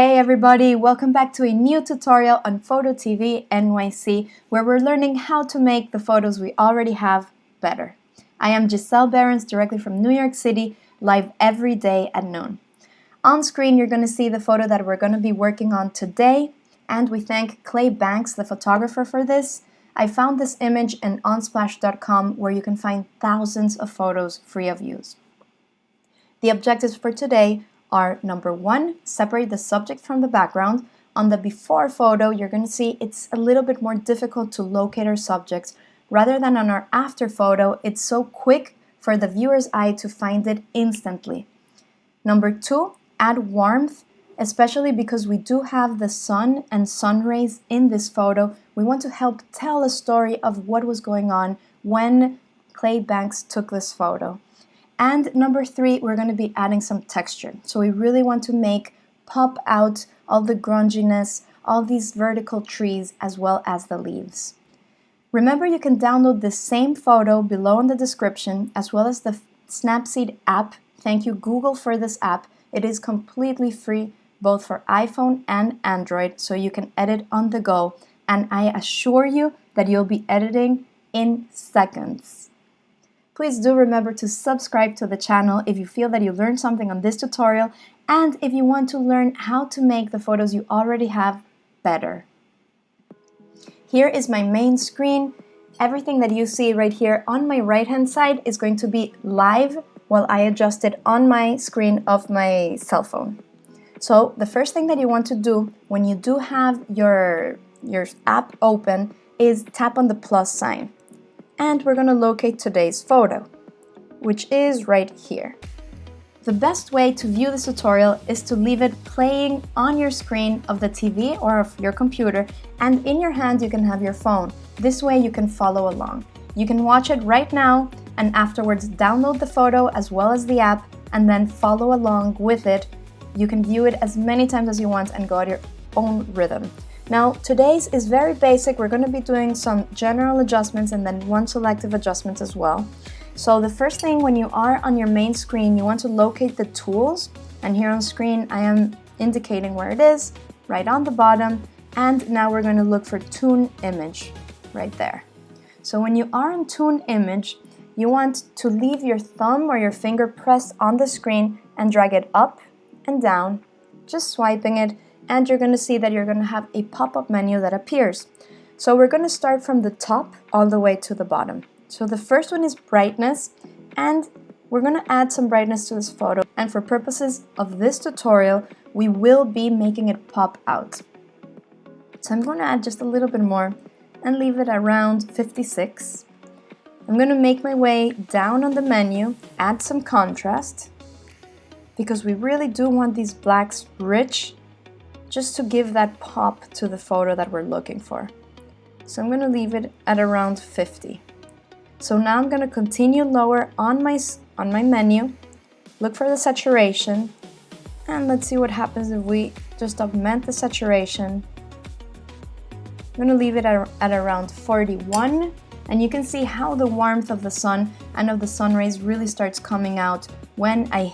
Hey everybody, welcome back to a new tutorial on Photo TV NYC, where we're learning how to make the photos we already have better. I am Giselle Behrens, directly from New York City, live every day at noon. On screen, you're going to see the photo that we're going to be working on today, and we thank Clay Banks, the photographer, for this. I found this image in UNSPLASH.com, where you can find thousands of photos free of use. The objectives for today are: number one, separate the subject from the background. On the before photo, you're going to see it's a little bit more difficult to locate our subjects, rather than on our after photo, it's so quick for the viewer's eye to find it instantly. Number two, add warmth, especially because we do have the sun and sun rays in this photo. We want to help tell a story of what was going on when Clay Banks took this photo. And number three, we're going to be adding some texture. So we really want to make pop out all the grunginess, all these vertical trees, as well as the leaves. Remember, you can download the same photo below in the description, as well as the Snapseed app. Thank you, Google, for this app. It is completely free, both for iPhone and Android, so you can edit on the go. And I assure you that you'll be editing in seconds. Please do remember to subscribe to the channel if you feel that you learned something on this tutorial and if you want to learn how to make the photos you already have better. Here is my main screen. Everything that you see right here on my right hand side is going to be live while I adjust it on my screen of my cell phone. So the first thing that you want to do when you do have your app open is tap on the plus sign. And we're going to locate today's photo, which is right here. The best way to view this tutorial is to leave it playing on your screen of the TV or of your computer, and in your hand you can have your phone. This way you can follow along. You can watch it right now and afterwards download the photo as well as the app and then follow along with it. You can view it as many times as you want and go at your own rhythm. Now, today's is very basic. We're going to be doing some general adjustments and then one selective adjustment as well. So the first thing, when you are on your main screen, you want to locate the tools. And here on screen, I am indicating where it is, right on the bottom. And now we're going to look for Tune Image, right there. So when you are on Tune Image, you want to leave your thumb or your finger pressed on the screen and drag it up and down, just swiping it. And you're going to see that you're going to have a pop-up menu that appears. So we're going to start from the top all the way to the bottom. So the first one is brightness, and we're going to add some brightness to this photo. And for purposes of this tutorial, we will be making it pop out. So I'm going to add just a little bit more and leave it around 56. I'm going to make my way down on the menu, add some contrast, because we really do want these blacks rich, just to give that pop to the photo that we're looking for. So I'm going to leave it at around 50. So now I'm going to continue lower on my menu, look for the saturation, and let's see what happens if we just augment the saturation. I'm going to leave it at around 41, and you can see how the warmth of the sun and of the sun rays really starts coming out when I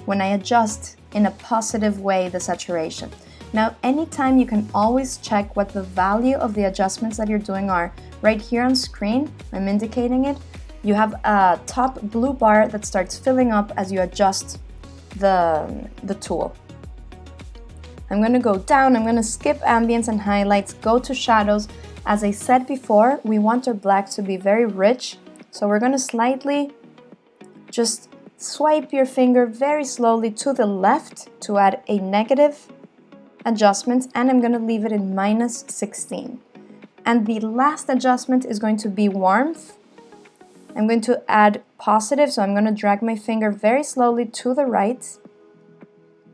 adjust in a positive way the saturation. Now, anytime you can always check what the value of the adjustments that you're doing are. Right here on screen, I'm indicating it. You have a top blue bar that starts filling up as you adjust the tool. I'm going to go down, I'm going to skip ambience and highlights, go to shadows. As I said before, we want our black to be very rich. So we're going to slightly just swipe your finger very slowly to the left to add a negative adjustment, and I'm going to leave it in -16. And the last adjustment is going to be warmth. I'm going to add positive, so I'm going to drag my finger very slowly to the right,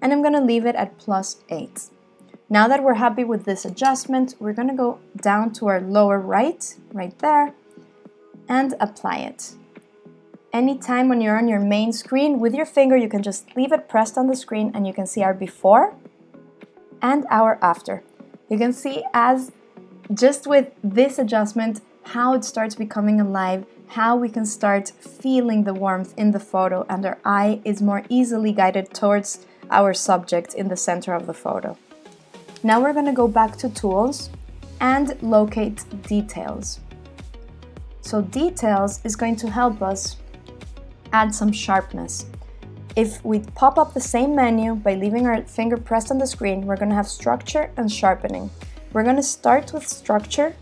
and I'm going to leave it at +8. Now that we're happy with this adjustment, we're going to go down to our lower right there, and apply it. Anytime when you're on your main screen, with your finger, you can just leave it pressed on the screen and you can see our before and our after. You can see as just with this adjustment how it starts becoming alive, how we can start feeling the warmth in the photo and our eye is more easily guided towards our subject in the center of the photo. Now we're going to go back to Tools and locate Details. So Details is going to help us add some sharpness. If we pop up the same menu by leaving our finger pressed on the screen, we're going to have Structure and Sharpening. We're going to start with Structure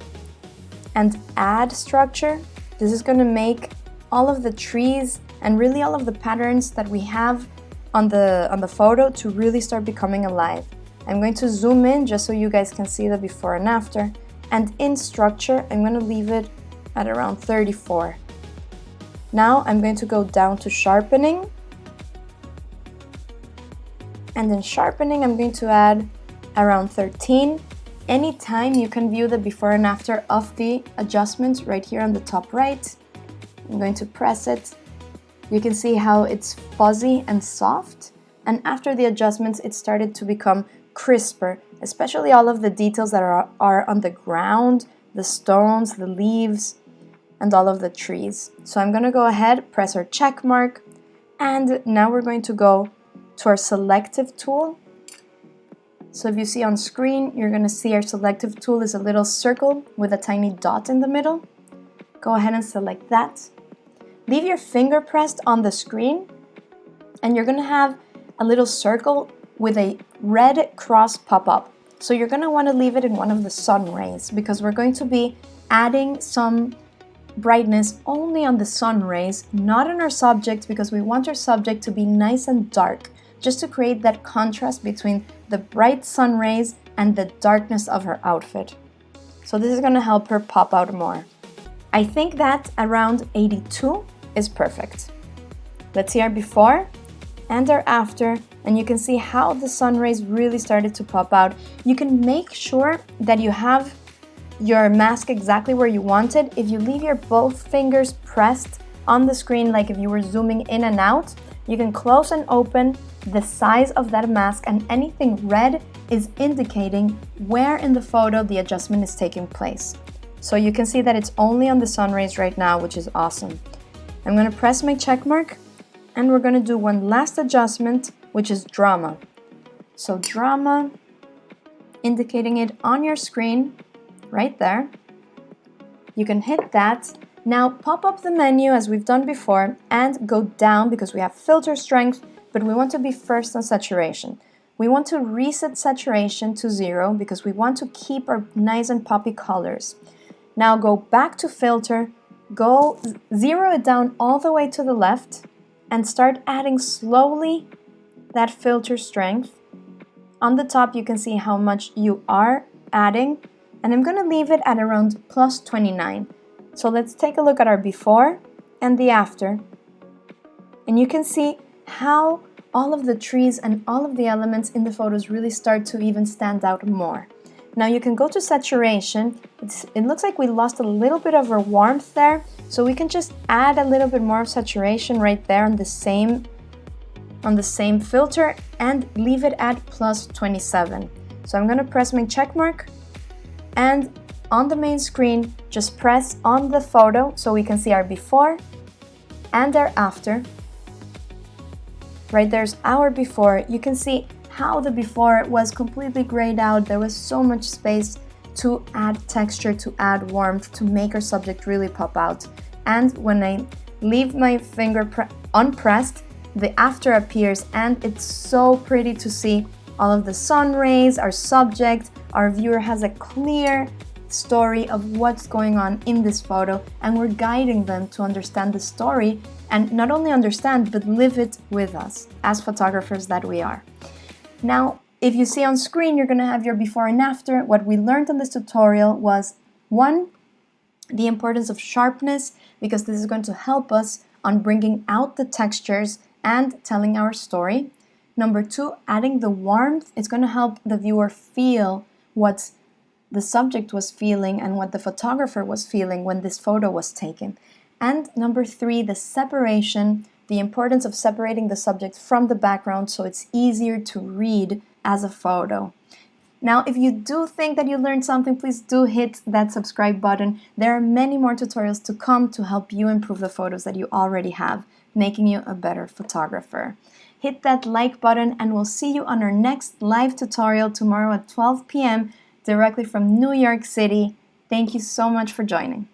and add Structure. This is going to make all of the trees and really all of the patterns that we have on the photo to really start becoming alive. I'm going to zoom in just so you guys can see the before and after. And in Structure, I'm going to leave it at around 34. Now I'm going to go down to Sharpening. And in Sharpening, I'm going to add around 13. Anytime you can view the before and after of the adjustments right here on the top right. I'm going to press it. You can see how it's fuzzy and soft. And after the adjustments, it started to become crisper, especially all of the details that are on the ground, the stones, the leaves, and all of the trees. So I'm going to go ahead, press our check mark, and now we're going to go to our selective tool. So if you see on screen, you're going to see our selective tool is a little circle with a tiny dot in the middle. Go ahead and select that. Leave your finger pressed on the screen, and you're going to have a little circle with a red cross pop up. So you're going to want to leave it in one of the sun rays because we're going to be adding some brightness only on the sun rays, not on our subject, because we want our subject to be nice and dark, just to create that contrast between the bright sun rays and the darkness of her outfit. So this is going to help her pop out more. I think that around 82 is perfect. Let's see our before and our after, and you can see how the sun rays really started to pop out. You can make sure that you have your mask exactly where you want it. If you leave your both fingers pressed on the screen, like if you were zooming in and out, you can close and open the size of that mask, and anything red is indicating where in the photo the adjustment is taking place. So you can see that it's only on the sun rays right now, which is awesome. I'm going to press my check mark, and we're going to do one last adjustment, which is drama. So drama, indicating it on your screen right there. You can hit that. Now pop up the menu as we've done before and go down because we have filter strength, but we want to be first on saturation. We want to reset saturation to 0 because we want to keep our nice and poppy colors. Now go back to filter, go 0 it down all the way to the left and start adding slowly that filter strength. On the top you can see how much you are adding, and I'm going to leave it at around plus 29. So let's take a look at our before and the after. And you can see how all of the trees and all of the elements in the photos really start to even stand out more. Now you can go to saturation. It looks like we lost a little bit of our warmth there, so we can just add a little bit more of saturation right there on the same filter and leave it at plus 27. So I'm going to press my check mark, and on the main screen just press on the photo so we can see our before and our after. Right there's our before. You can see how the before was completely grayed out. There was so much space to add texture, to add warmth, to make our subject really pop out. And when I leave my finger unpressed, the after appears, and it's so pretty to see all of the sun rays, our subject. Our viewer has a clear story of what's going on in this photo, and we're guiding them to understand the story and not only understand but live it with us as photographers that we are. Now, if you see on screen, you're going to have your before and after. What we learned in this tutorial was 1, the importance of sharpness, because this is going to help us on bringing out the textures and telling our story. Number 2, adding the warmth. It's going to help the viewer feel what the subject was feeling and what the photographer was feeling when this photo was taken. And number 3, the separation, the importance of separating the subject from the background so it's easier to read as a photo. Now, if you do think that you learned something, please do hit that subscribe button. There are many more tutorials to come to help you improve the photos that you already have, making you a better photographer. hit that like button, and we'll see you on our next live tutorial tomorrow at 12 p.m. directly from New York City. Thank you so much for joining.